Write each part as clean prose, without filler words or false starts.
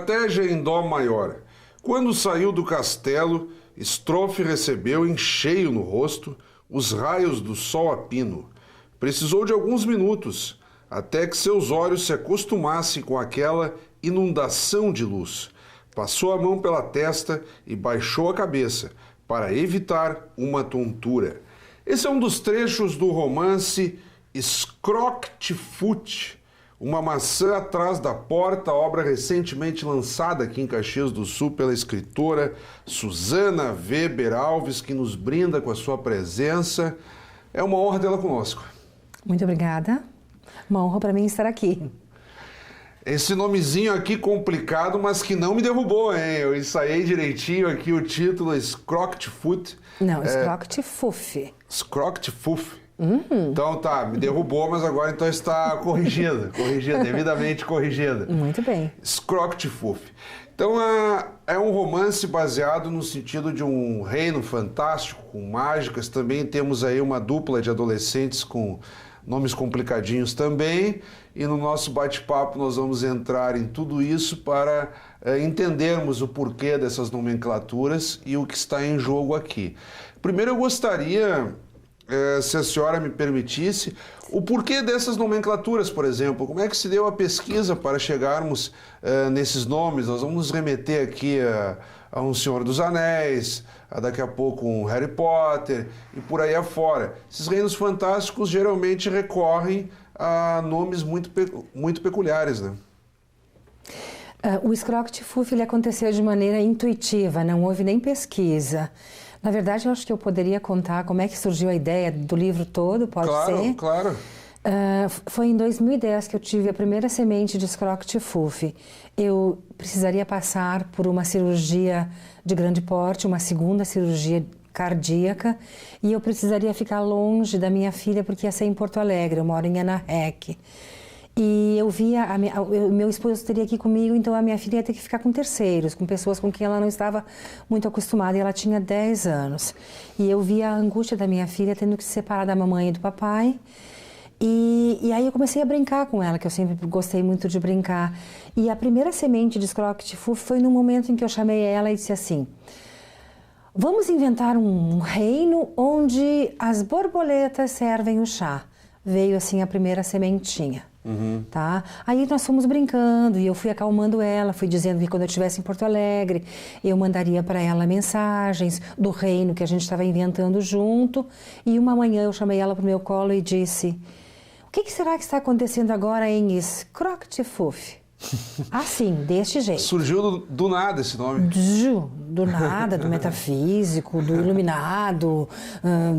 Estratégia em Dó maior. Quando saiu do castelo, Estrofe recebeu em cheio no rosto os raios do sol a pino. Precisou de alguns minutos, até que seus olhos se acostumassem com aquela inundação de luz. Passou a mão pela testa e baixou a cabeça, para evitar uma tontura. Esse é um dos trechos do romance Scroctfoot, Uma Maçã Atrás da Porta, obra recentemente lançada aqui em Caxias do Sul pela escritora Susana Weber Alves, que nos brinda com a sua presença. É uma honra tê-la conosco. Muito obrigada. Uma honra para mim estar aqui. Esse nomezinho aqui complicado, mas que não me derrubou, hein? Eu ensaiei direitinho aqui o título, Scroctfoot. Não, Scroctfuf. Scroctfuf. Então tá, me derrubou, mas agora então está corrigida, devidamente corrigida. Muito bem. Scroctfuf. Então é um romance baseado no sentido de um reino fantástico, com mágicas. Também temos aí uma dupla de adolescentes com nomes complicadinhos também. E no nosso bate-papo nós vamos entrar em tudo isso para entendermos o porquê dessas nomenclaturas e o que está em jogo aqui. Primeiro eu gostaria, se a senhora me permitisse, o porquê dessas nomenclaturas, por exemplo. Como é que se deu a pesquisa para chegarmos nesses nomes? Nós vamos nos remeter aqui a um Senhor dos Anéis, daqui a pouco um Harry Potter e por aí afora. Esses reinos fantásticos geralmente recorrem a nomes muito peculiares, né? O Scroctfuf ele aconteceu de maneira intuitiva, não houve nem pesquisa. Na verdade, eu acho que eu poderia contar como é que surgiu a ideia do livro todo, pode ser? Claro. Foi em 2010 que eu tive a primeira semente de Scroctfuf. Eu precisaria passar por uma cirurgia de grande porte, uma segunda cirurgia cardíaca, e eu precisaria ficar longe da minha filha, porque ia ser em Porto Alegre, eu moro em Anarrec. E eu via, meu esposo teria que ir comigo, então a minha filha ia ter que ficar com terceiros, com pessoas com quem ela não estava muito acostumada, e ela tinha 10 anos. E eu via a angústia da minha filha tendo que se separar da mamãe e do papai. E aí eu comecei a brincar com ela, que eu sempre gostei muito de brincar. E a primeira semente de Scroctfuf foi no momento em que eu chamei ela e disse assim: vamos inventar um reino onde as borboletas servem o chá. Veio assim a primeira sementinha. Tá? Aí nós fomos brincando e eu fui acalmando ela, fui dizendo que quando eu estivesse em Porto Alegre eu mandaria para ela mensagens do reino que a gente estava inventando junto. E uma manhã eu chamei ela para o meu colo e disse: o que será que está acontecendo agora em Scroctfuf? Assim, deste jeito. Surgiu do nada esse nome? Do nada, do metafísico, do iluminado,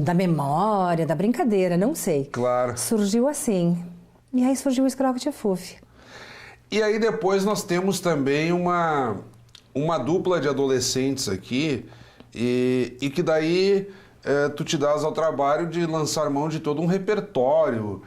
da memória, da brincadeira, não sei. Claro. Surgiu assim. E aí surgiu o Scroctfuf. E aí depois nós temos também uma dupla de adolescentes aqui, e que daí tu te dás ao trabalho de lançar mão de todo um repertório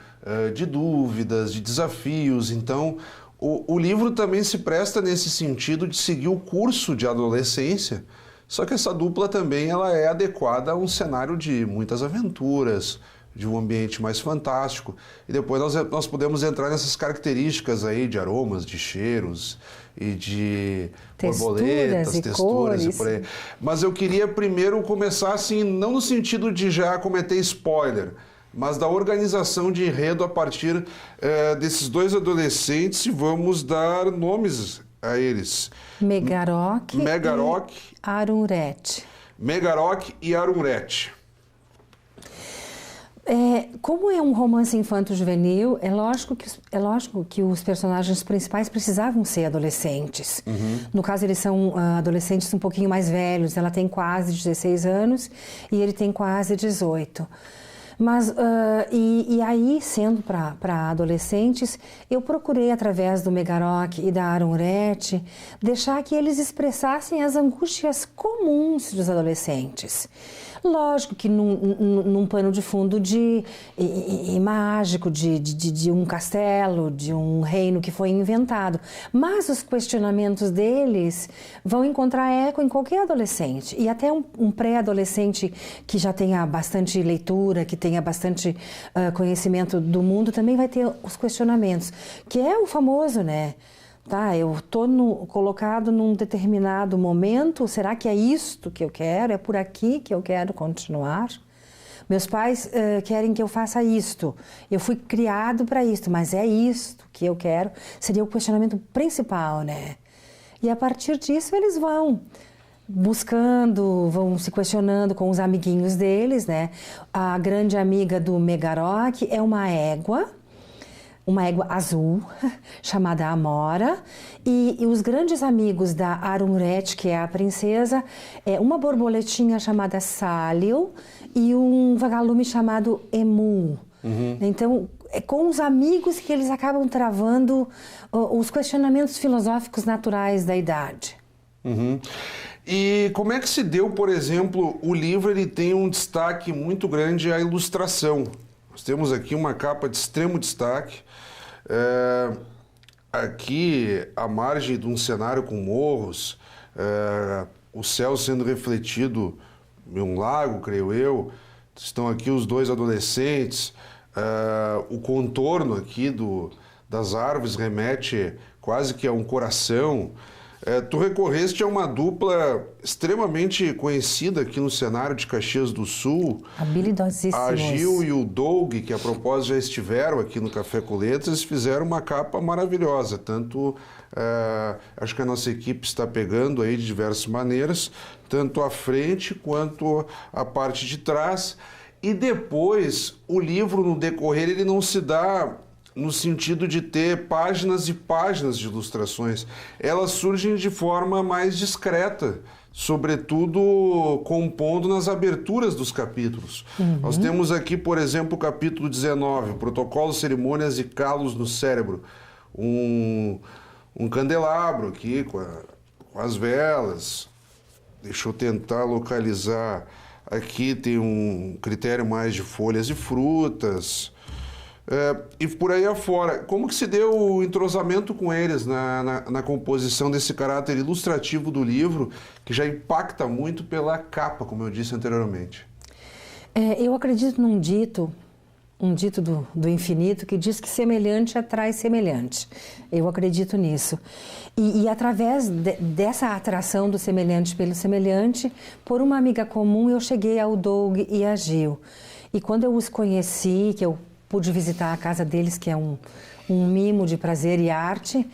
de dúvidas, de desafios. Então o livro também se presta nesse sentido de seguir o curso de adolescência, só que essa dupla também ela é adequada a um cenário de muitas aventuras, de um ambiente mais fantástico. E depois nós podemos entrar nessas características aí de aromas, de cheiros e de borboletas, texturas e por aí. Mas eu queria primeiro começar assim, não no sentido de já cometer spoiler, mas da organização de enredo a partir desses dois adolescentes, e vamos dar nomes a eles. Megarok e Arunret. Megarok e Arunret. Como é um romance infanto-juvenil, é lógico que os personagens principais precisavam ser adolescentes. No caso, eles são adolescentes um pouquinho mais velhos. Ela tem quase 16 anos e ele tem quase 18. Mas, e aí, sendo para adolescentes, eu procurei, através do Megarok e da Arunret, deixar que eles expressassem as angústias comuns dos adolescentes. Lógico que num pano de fundo mágico, de um castelo, de um reino que foi inventado. Mas os questionamentos deles vão encontrar eco em qualquer adolescente. E até um pré-adolescente que já tenha bastante leitura, que tenha bastante conhecimento do mundo, também vai ter os questionamentos. Que é o famoso, né? tá? Eu estou colocado num determinado momento, será que é isto que eu quero? É por aqui que eu quero continuar? Meus pais querem que eu faça isto, eu fui criado para isto, mas é isto que eu quero? Seria o questionamento principal, né? E a partir disso eles vão buscando, vão se questionando com os amiguinhos deles, né? A grande amiga do Megarok é uma égua azul, chamada Amora, e os grandes amigos da Arumret, que é a princesa, é uma borboletinha chamada Salil e um vagalume chamado Emu. Então, é com os amigos que eles acabam travando os questionamentos filosóficos naturais da idade. E como é que se deu, por exemplo, o livro ele tem um destaque muito grande à ilustração. Nós temos aqui uma capa de extremo destaque. Aqui, à margem de um cenário com morros, o céu sendo refletido em um lago, creio eu. Estão aqui os dois adolescentes. O contorno aqui das árvores remete quase que a um coração. Tu recorreste a uma dupla extremamente conhecida aqui no cenário de Caxias do Sul. Habilidosíssimos. A Gil e o Doug, que a propósito já estiveram aqui no Café com Letras, eles fizeram uma capa maravilhosa. Tanto, acho que a nossa equipe está pegando aí de diversas maneiras, tanto a frente quanto a parte de trás. E depois, o livro no decorrer, ele não se dá no sentido de ter páginas e páginas de ilustrações. Elas surgem de forma mais discreta, sobretudo compondo nas aberturas dos capítulos. Nós temos aqui, por exemplo, o capítulo 19, Protocolo, Cerimônias e Calos no Cérebro. Um candelabro aqui com as velas. Deixa eu tentar localizar. Aqui tem um critério mais de folhas e frutas. E por aí afora. Como que se deu o entrosamento com eles na composição desse caráter ilustrativo do livro, que já impacta muito pela capa, como eu disse anteriormente? Eu acredito num dito, do infinito, que diz que semelhante atrai semelhante. Eu acredito nisso. E através dessa atração do semelhante pelo semelhante, por uma amiga comum, eu cheguei ao Doug e à Gil. E quando eu os conheci, que eu pude visitar a casa deles, que é um mimo de prazer e arte,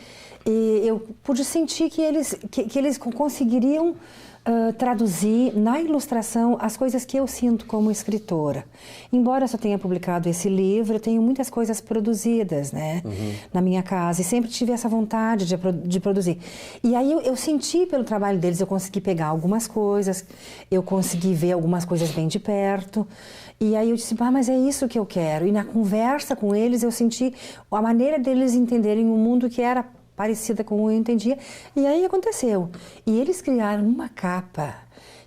e eu pude sentir que eles conseguiriam traduzir na ilustração as coisas que eu sinto como escritora. Embora eu só tenha publicado esse livro, eu tenho muitas coisas produzidas, né, na minha casa, e sempre tive essa vontade de produzir. E aí eu senti pelo trabalho deles, eu consegui pegar algumas coisas, eu consegui ver algumas coisas bem de perto, e aí eu disse, mas é isso que eu quero. E na conversa com eles eu senti a maneira deles entenderem o mundo que era parecida com o que eu entendia, e aí aconteceu. E eles criaram uma capa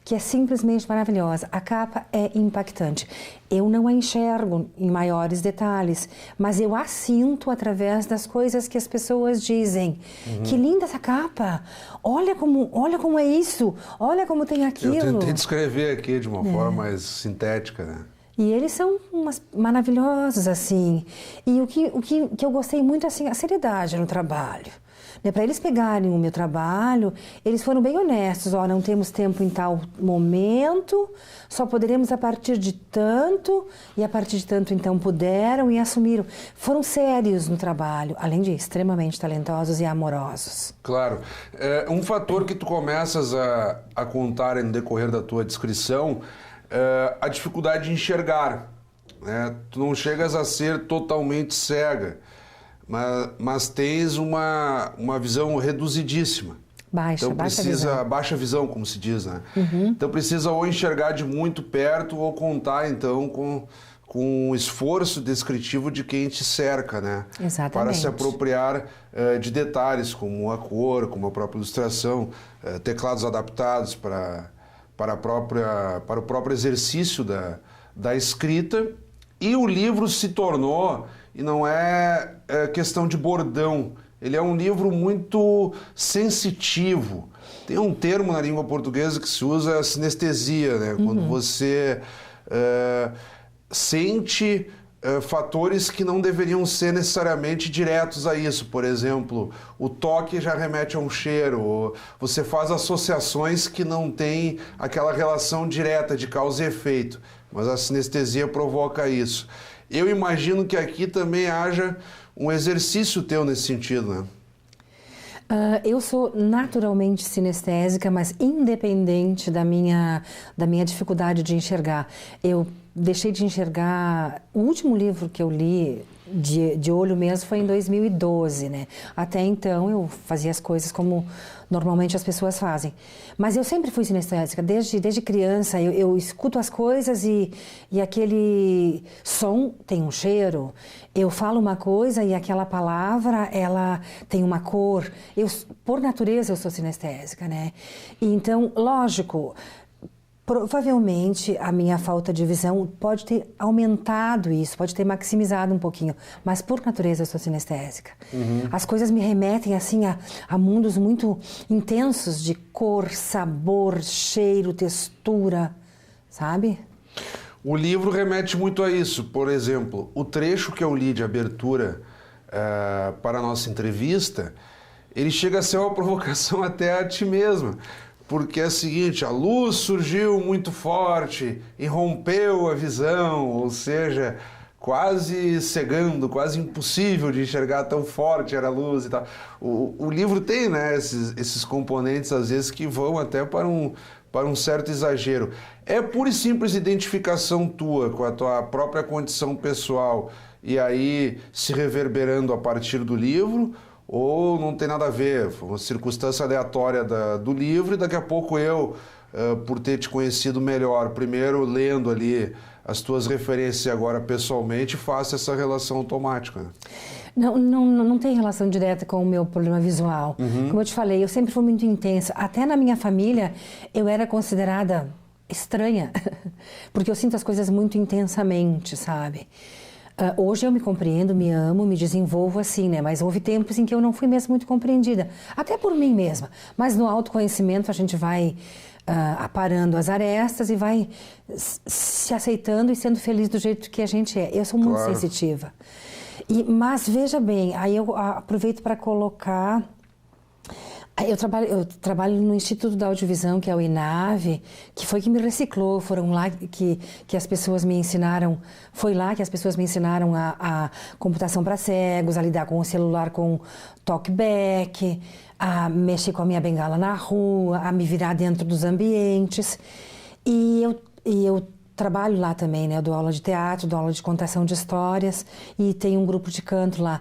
que é simplesmente maravilhosa. A capa é impactante. Eu não a enxergo em maiores detalhes, mas eu a sinto através das coisas que as pessoas dizem. Que linda essa capa! Olha como é isso! Olha como tem aquilo! Eu tentei descrever aqui de uma forma mais sintética, né? E eles são maravilhosos, assim. E o que eu gostei muito, assim, a seriedade no trabalho. Né? Para eles pegarem o meu trabalho, eles foram bem honestos. Não temos tempo em tal momento, só poderemos a partir de tanto, e a partir de tanto, então, puderam e assumiram. Foram sérios no trabalho, além de extremamente talentosos e amorosos. Claro. Um fator que tu começas a contar no decorrer da tua descrição, a dificuldade de enxergar, né? Tu não chegas a ser totalmente cega, mas tens uma visão reduzidíssima. Baixa visão, como se diz, né? Então precisa ou enxergar de muito perto ou contar então com o esforço descritivo de quem te cerca, né? Exatamente. Para se apropriar de detalhes como a cor, como a própria ilustração, teclados adaptados para o próprio exercício da escrita. E o livro se tornou, e não é questão de bordão, ele é um livro muito sensitivo. Tem um termo na língua portuguesa que se usa, sinestesia, né? Quando você sente fatores que não deveriam ser necessariamente diretos a isso. Por exemplo, o toque já remete a um cheiro, você faz associações que não têm aquela relação direta de causa e efeito, mas a sinestesia provoca isso. Eu imagino que aqui também haja um exercício teu nesse sentido, né? Eu sou naturalmente sinestésica, mas independente da minha dificuldade de enxergar. Eu deixei de enxergar... O último livro que eu li de olho mesmo foi em 2012, né? Até então eu fazia as coisas como normalmente as pessoas fazem. Mas eu sempre fui sinestésica, desde criança. Eu escuto as coisas e aquele som tem um cheiro. Eu falo uma coisa e aquela palavra, ela tem uma cor. Por natureza, eu sou sinestésica, né? E então, lógico... Provavelmente a minha falta de visão pode ter aumentado isso, pode ter maximizado um pouquinho, mas por natureza eu sou sinestésica. As coisas me remetem assim a mundos muito intensos de cor, sabor, cheiro, textura, sabe? O livro remete muito a isso. Por exemplo, o trecho que eu li de abertura para a nossa entrevista, ele chega a ser uma provocação até a ti mesma. Porque é o seguinte, a luz surgiu muito forte e rompeu a visão, ou seja, quase cegando, quase impossível de enxergar, tão forte era a luz e tal. O livro tem, né, esses componentes, às vezes, que vão até para um certo exagero. É pura e simples identificação tua com a tua própria condição pessoal e aí se reverberando a partir do livro, ou não tem nada a ver, foi uma circunstância aleatória do livro e daqui a pouco eu, por ter te conhecido melhor, primeiro lendo ali as tuas referências e agora pessoalmente, faço essa relação automática. Não tem relação direta com o meu problema visual. Como eu te falei, eu sempre fui muito intensa. Até na minha família eu era considerada estranha, porque eu sinto as coisas muito intensamente, sabe? Hoje eu me compreendo, me amo, me desenvolvo assim, né? Mas houve tempos em que eu não fui mesmo muito compreendida, até por mim mesma. Mas no autoconhecimento a gente vai aparando as arestas e vai se aceitando e sendo feliz do jeito que a gente é. Eu sou muito sensitiva. Mas veja bem, aí eu aproveito para colocar... Eu trabalho no Instituto da Audiovisão, que é o INAVE, que foi que me reciclou, foram lá que as pessoas me ensinaram, foi lá que as pessoas me ensinaram a computação para cegos, a lidar com o celular com talkback, a mexer com a minha bengala na rua, a me virar dentro dos ambientes. E eu trabalho lá também, né? Eu dou aula de teatro, dou aula de contação de histórias e tenho um grupo de canto lá.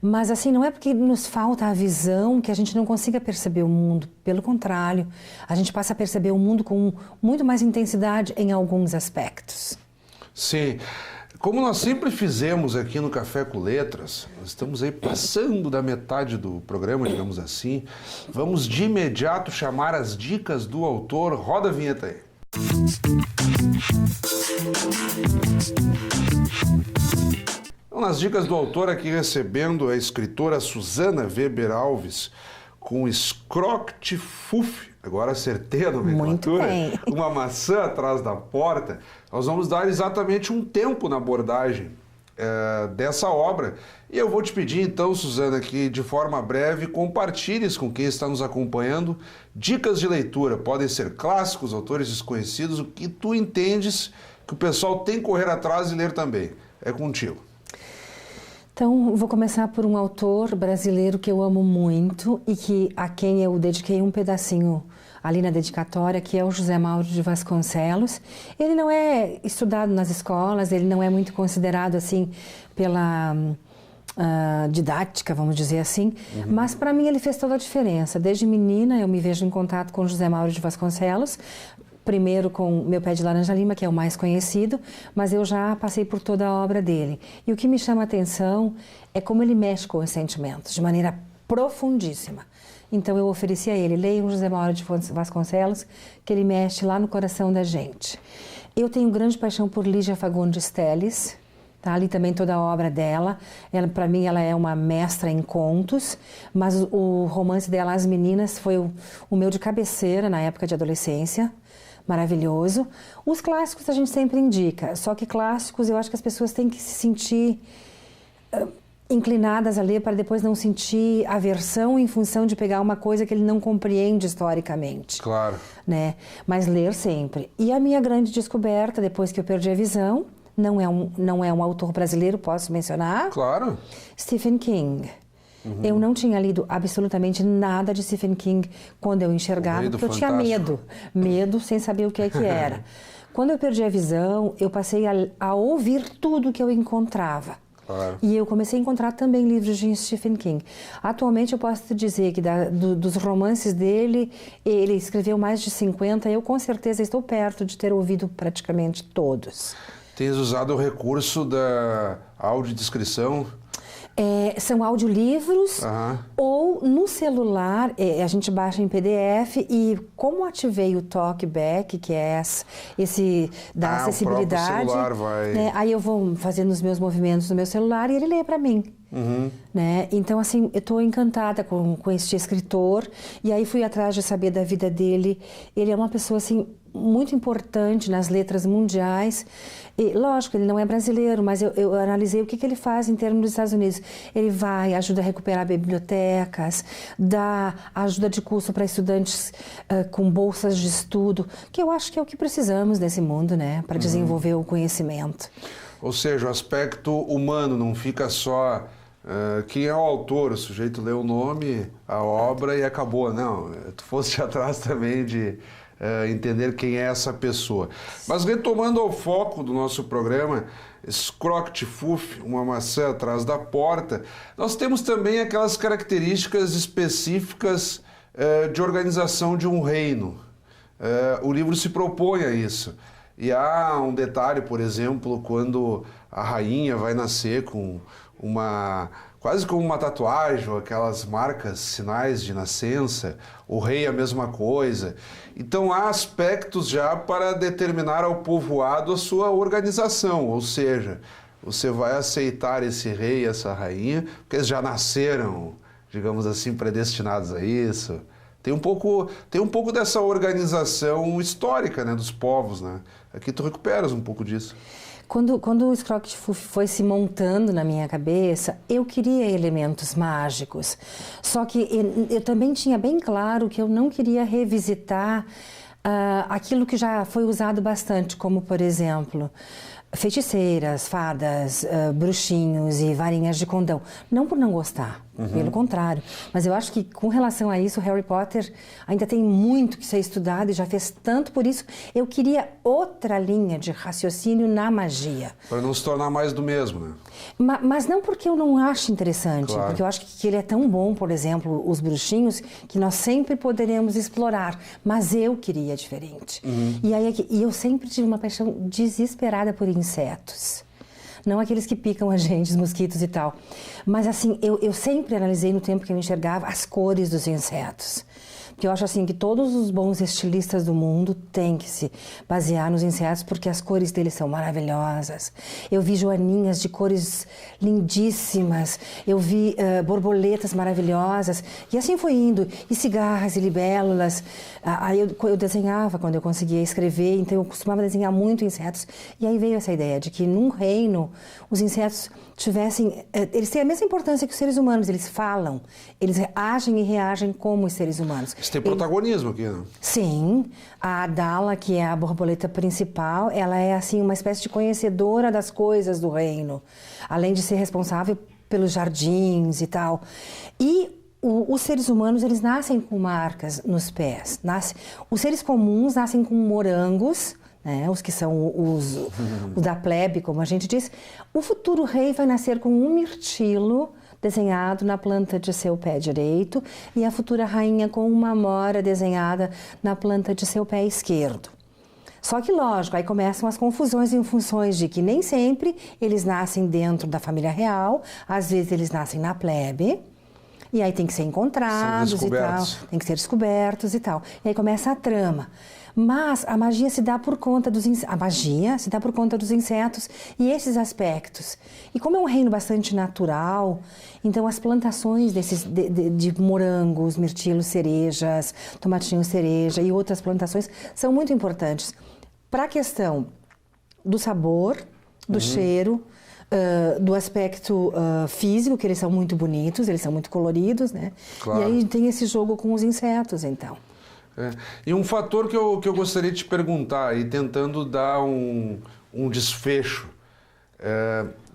Mas assim, não é porque nos falta a visão que a gente não consiga perceber o mundo. Pelo contrário, a gente passa a perceber o mundo com muito mais intensidade em alguns aspectos. Sim. Como nós sempre fizemos aqui no Café com Letras, nós estamos aí passando da metade do programa, digamos assim. Vamos de imediato chamar as dicas do autor. Roda a vinheta aí. Nas dicas do autor, aqui recebendo a escritora Susana Weber Alves com Scrocktfuff, agora acertei a nomenclatura, uma maçã atrás da porta. Nós vamos dar exatamente um tempo na abordagem dessa obra. E eu vou te pedir então, Susana, que de forma breve compartilhes com quem está nos acompanhando dicas de leitura. Podem ser clássicos, autores desconhecidos, o que tu entendes que o pessoal tem que correr atrás e ler também. É contigo. Então, vou começar por um autor brasileiro que eu amo muito e a quem eu dediquei um pedacinho ali na dedicatória, que é o José Mauro de Vasconcelos. Ele não é estudado nas escolas, ele não é muito considerado assim pela didática, vamos dizer assim, mas para mim ele fez toda a diferença. Desde menina eu me vejo em contato com José Mauro de Vasconcelos, primeiro com Meu Pé de Laranja Lima, que é o mais conhecido, mas eu já passei por toda a obra dele. E o que me chama a atenção é como ele mexe com os sentimentos, de maneira profundíssima. Então eu ofereci a ele, leiam José Mauro de Vasconcelos, que ele mexe lá no coração da gente. Eu tenho grande paixão por Lígia Fagundes Telles, tá? Ali também toda a obra dela. Para mim ela é uma mestra em contos, mas o romance dela, As Meninas, foi o meu de cabeceira na época de adolescência. maravilhoso. Os clássicos a gente sempre indica, só que clássicos eu acho que as pessoas têm que se sentir inclinadas a ler para depois não sentir aversão em função de pegar uma coisa que ele não compreende historicamente. Claro. Né? Mas ler sempre. E a minha grande descoberta, depois que eu perdi a visão, não é um autor brasileiro, posso mencionar? Claro. Stephen King. Eu não tinha lido absolutamente nada de Stephen King quando eu enxergava, porque eu tinha medo sem saber o que é que era. Quando eu perdi a visão, eu passei a ouvir tudo que eu encontrava. Claro. E eu comecei a encontrar também livros de Stephen King. Atualmente eu posso te dizer que dos romances dele, ele escreveu mais de 50, eu com certeza estou perto de ter ouvido praticamente todos. Tens usado o recurso da audiodescrição? São audiolivros ou no celular, a gente baixa em PDF e como ativei o TalkBack, que é esse da acessibilidade, o próprio celular vai... né, aí eu vou fazendo os meus movimentos no meu celular e ele lê para mim. Né? Então, assim, eu estou encantada com este escritor e aí fui atrás de saber da vida dele. Ele é uma pessoa, assim, muito importante nas letras mundiais. E, lógico, ele não é brasileiro, mas eu analisei o que ele faz em termos dos Estados Unidos. Ele vai, ajuda a recuperar bibliotecas, dá ajuda de curso para estudantes com bolsas de estudo, que eu acho que é o que precisamos nesse mundo, né, para desenvolver o conhecimento. Ou seja, o aspecto humano não fica só... quem é o autor, o sujeito lê o nome, a obra e acabou. Não, tu foste atrás também de entender quem é essa pessoa. Mas retomando ao foco do nosso programa, Scroctefuf, uma maçã atrás da porta, nós temos também aquelas características específicas de organização de um reino. O livro se propõe a isso. E há um detalhe, por exemplo, quando a rainha vai nascer com quase como uma tatuagem, ou aquelas marcas, sinais de nascença, o rei a mesma coisa. Então há aspectos já para determinar ao povoado a sua organização, ou seja, você vai aceitar esse rei e essa rainha, porque eles já nasceram, digamos assim, predestinados a isso. Tem um pouco dessa organização histórica, né, dos povos, né? Aqui tu recuperas um pouco disso. Quando o Scroctefuf foi se montando na minha cabeça, eu queria elementos mágicos. Só que eu também tinha bem claro que eu não queria revisitar aquilo que já foi usado bastante, como, por exemplo, feiticeiras, fadas, bruxinhos e varinhas de condão. Não por não gostar, pelo contrário. Mas eu acho que com relação a isso, Harry Potter ainda tem muito que ser estudado e já fez tanto por isso. Eu queria outra linha de raciocínio na magia. Para não se tornar mais do mesmo, né? Mas não porque eu não acho interessante, claro. Porque eu acho que ele é tão bom, por exemplo, os bruxinhos, que nós sempre poderemos explorar. Mas eu queria diferente. E eu sempre tive uma paixão desesperada por insetos. Não aqueles que picam a gente, os mosquitos e tal. Mas assim, eu sempre analisei no tempo que eu enxergava as cores dos insetos. Porque eu acho assim que todos os bons estilistas do mundo têm que se basear nos insetos porque as cores deles são maravilhosas. Eu vi joaninhas de cores lindíssimas, eu vi borboletas maravilhosas e assim foi indo. E cigarras e libélulas. Aí eu desenhava quando eu conseguia escrever, então eu costumava desenhar muito insetos. E aí veio essa ideia de que num reino os insetos eles têm a mesma importância que os seres humanos, eles falam, eles agem e reagem como os seres humanos. Eles têm protagonismo aqui, né? Sim, a Adala, que é a borboleta principal, ela é assim uma espécie de conhecedora das coisas do reino, além de ser responsável pelos jardins e tal. E os seres humanos, eles nascem com marcas nos pés. Os seres comuns nascem com morangos, né, os que são os da plebe, como a gente diz. O futuro rei vai nascer com um mirtilo desenhado na planta de seu pé direito e a futura rainha com uma amora desenhada na planta de seu pé esquerdo. Só que, lógico, aí começam as confusões em funções de que nem sempre eles nascem dentro da família real, às vezes eles nascem na plebe. E aí tem que ser encontrados e tal, tem que ser descobertos e tal. E aí começa a trama. Mas a magia se dá por conta dos insetos e esses aspectos. E como é um reino bastante natural, então as plantações de morangos, mirtilos, cerejas, tomatinho cereja e outras plantações são muito importantes para a questão do sabor, do cheiro, do aspecto físico, que eles são muito bonitos, eles são muito coloridos, né? Claro. E aí tem esse jogo com os insetos, então. E um fator que eu gostaria de te perguntar, e tentando dar um desfecho,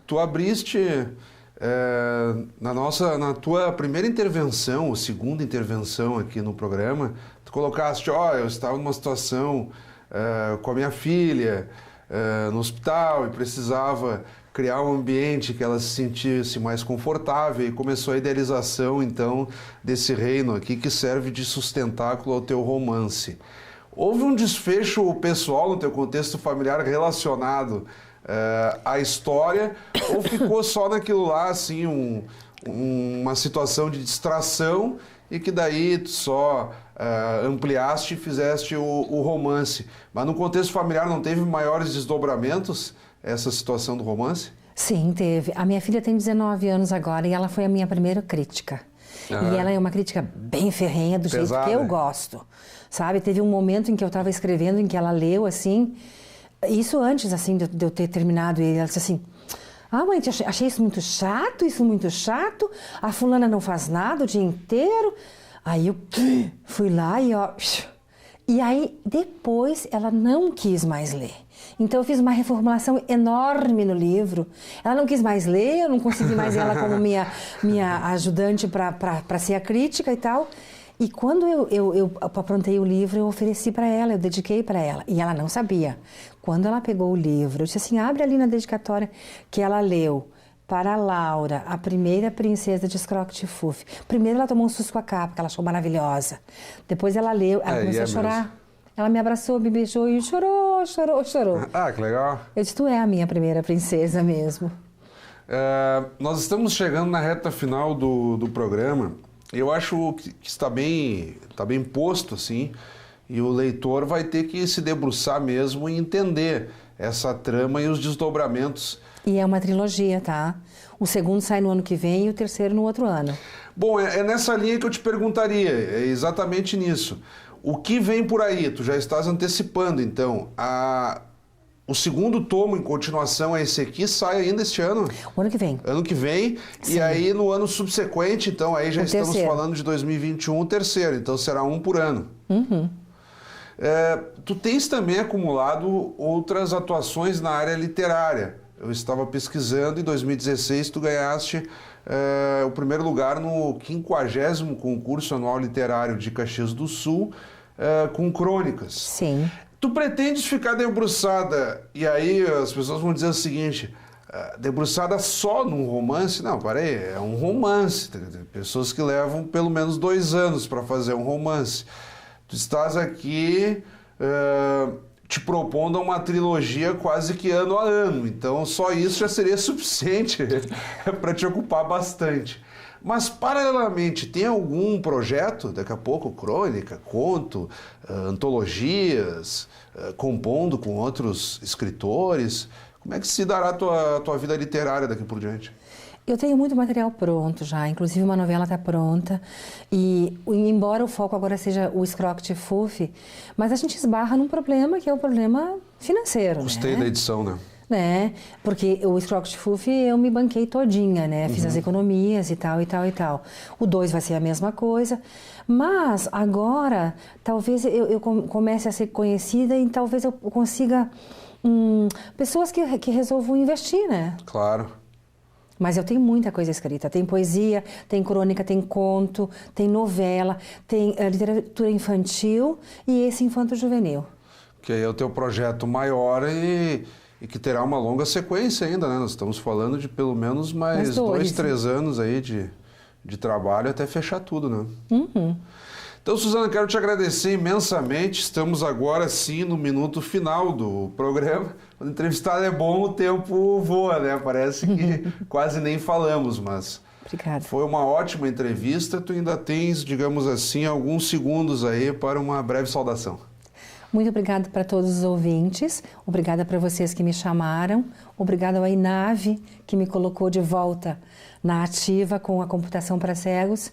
tu abriste na tua primeira intervenção, ou segunda intervenção aqui no programa, tu colocaste, eu estava numa situação com a minha filha no hospital e precisava criar um ambiente que ela se sentisse mais confortável, e começou a idealização, então, desse reino aqui que serve de sustentáculo ao teu romance. Houve um desfecho pessoal no teu contexto familiar relacionado à história, ou ficou só naquilo lá, assim, uma situação de distração, e que daí tu só ampliaste e fizeste o romance? Mas no contexto familiar não teve maiores desdobramentos essa situação do romance? Sim, teve. A minha filha tem 19 anos agora e ela foi a minha primeira crítica. E ela é uma crítica bem ferrenha, do jeito que eu gosto. Sabe? Teve um momento em que eu estava escrevendo, em que ela leu, assim, isso antes, assim, de eu ter terminado, e ela disse assim, mãe, achei isso muito chato, a fulana não faz nada o dia inteiro. Aí eu fui lá e aí depois ela não quis mais ler. Então eu fiz uma reformulação enorme no livro. Ela não quis mais ler, eu não consegui mais ela como minha ajudante para ser a crítica e tal. E quando eu aprontei o livro, eu ofereci para ela, eu dediquei para ela. E ela não sabia. Quando ela pegou o livro, eu disse assim, abre ali na dedicatória que ela leu. Para a Laura, a primeira princesa de Scrocty-Fuf. Primeiro ela tomou um susto com a capa, que ela achou maravilhosa. Depois ela leu, ela começou a chorar. Mesmo. Ela me abraçou, me beijou e chorou. Que legal. Eu disse, tu é a minha primeira princesa mesmo. Nós estamos chegando na reta final do programa. Eu acho que está bem posto, assim, e o leitor vai ter que se debruçar mesmo e entender essa trama e os desdobramentos. E é uma trilogia, tá? O segundo sai no ano que vem e o terceiro no outro ano. Bom, é nessa linha que eu te perguntaria, é exatamente nisso. O que vem por aí? Tu já estás antecipando, então. O segundo tomo, em continuação a esse aqui, sai ainda este ano? O ano que vem. Ano que vem. Sim. E aí, no ano subsequente, então, aí já estamos falando de 2021, o terceiro. Então, será um por ano. Uhum. Tu tens também acumulado outras atuações na área literária. Eu estava pesquisando, em 2016 tu ganhaste o primeiro lugar no 50º concurso anual literário de Caxias do Sul, com crônicas. Sim. Tu pretendes ficar debruçada, e aí as pessoas vão dizer o seguinte, debruçada só num romance? Não, peraí, é um romance. Tem pessoas que levam pelo menos 2 anos para fazer um romance. Tu estás aqui te propondo uma trilogia quase que ano a ano, então só isso já seria suficiente para te ocupar bastante. Mas, paralelamente, tem algum projeto, daqui a pouco, crônica, conto, antologias, compondo com outros escritores? Como é que se dará a tua vida literária daqui por diante? Eu tenho muito material pronto já, inclusive uma novela está pronta, e embora o foco agora seja o Scrocty-Fuf, mas a gente esbarra num problema que é o problema financeiro. Custei da edição, né? Porque o Scrocty-Fuf eu me banquei todinha, né? Fiz as economias e tal. O 2 vai ser a mesma coisa, mas agora talvez eu comece a ser conhecida e talvez eu consiga pessoas que resolvam investir, né? Claro. Mas eu tenho muita coisa escrita, tem poesia, tem crônica, tem conto, tem novela, tem literatura infantil e esse infanto-juvenil. Que aí é o teu projeto maior e que terá uma longa sequência ainda, né? Nós estamos falando de pelo menos mais 2, 3 anos aí de trabalho até fechar tudo, né? Uhum. Então, Suzana, quero te agradecer imensamente. Estamos agora, sim, no minuto final do programa. Quando o entrevistado é bom, o tempo voa, né? Parece que quase nem falamos, mas Obrigada. Foi uma ótima entrevista. Tu ainda tens, digamos assim, alguns segundos aí para uma breve saudação. Muito obrigada para todos os ouvintes, obrigada para vocês que me chamaram, obrigada ao INAVE, que me colocou de volta na ativa com a computação para cegos,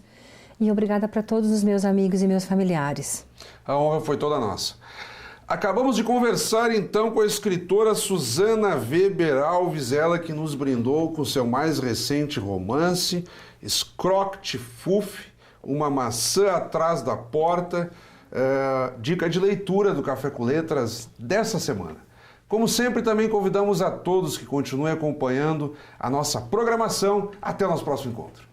e obrigada para todos os meus amigos e meus familiares. A honra foi toda nossa. Acabamos de conversar então com a escritora Susana Weber Alves, ela que nos brindou com seu mais recente romance, Scrockt-Fuf, Uma Maçã Atrás da Porta, dica de leitura do Café com Letras dessa semana. Como sempre, também convidamos a todos que continuem acompanhando a nossa programação. Até o nosso próximo encontro.